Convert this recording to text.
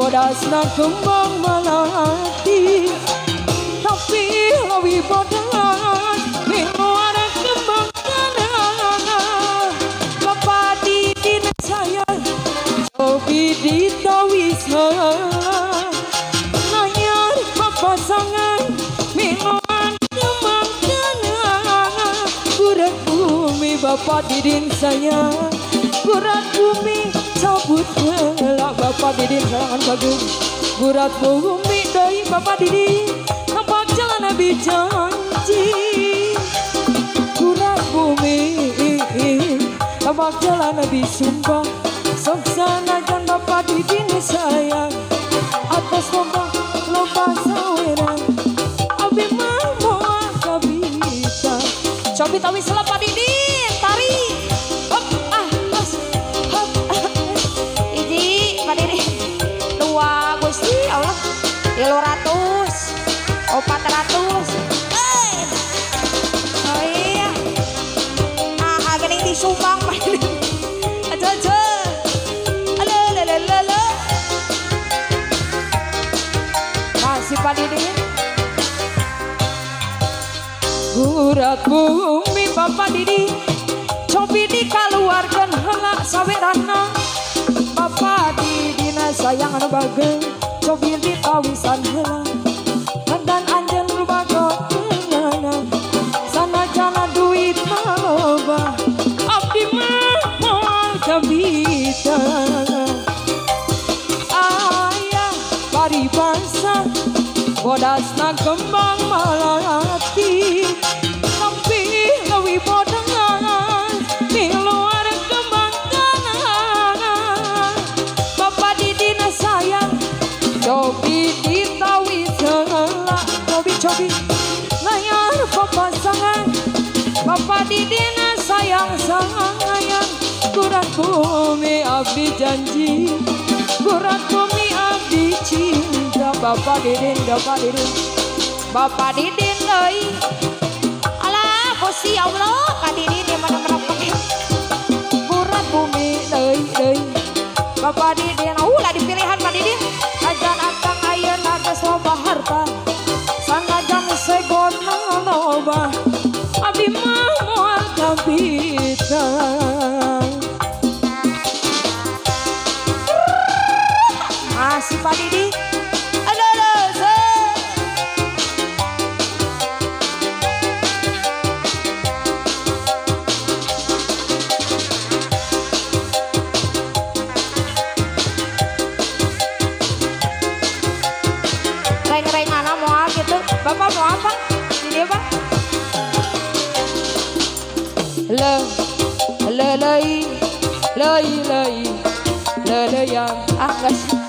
Bodasna kembang melati, tapi lebih bodas luar kembang tanah. Bapak didin saya, cobi ditawisa. Nanyar papasangan, minuan kembang tanah. Gurat bumi bapak didin saya, gurat bumi cabut gelak bapak didin sayangan bagus. Gurat bumi dari bapak didin nampak jalan nabi janji. Gurat bumi nampak jalan nabi sumpah. Soksana dan bapak didin sayang atas lomba saweran. Abi mau kabita cobi tawi selapa didin tari. Tilu ratus, 400. Oh iya, gini disumbang aja. Halo. Masih Pak Didin. Gurat bumi Bapak Didi, cobi dikaluarkan heula sawerana. Bapak Didina sayang anu bageng, cobi ditawisan heula dan anjeun rubaga teunana. Sana jana duit maloba abdi mah moal kabita. Ayah paribasa bodasna kembang melati, tapi leuwih bodangan di luar kembang tanah. Bapak didina sayang cobi ditawis heula, cobi layar papasangan. Bapak didina sayang gurat bumi abdi janji, gurat bumi abdi cinta. Bapak didin deui. Alah Gusti Allah Kak Didin di mana-mana pakai gurat bumi deui. Bapak Didin ulah dipilihan Pak Didin. Ajan akang ayeuna geus loba harta, sanajan segona loba abdi mah moal kabita. Masih Pak Didi. Reng-rengana moal gitu. Bapak mau apa? Ini apa? Lei ya. Enggak sih.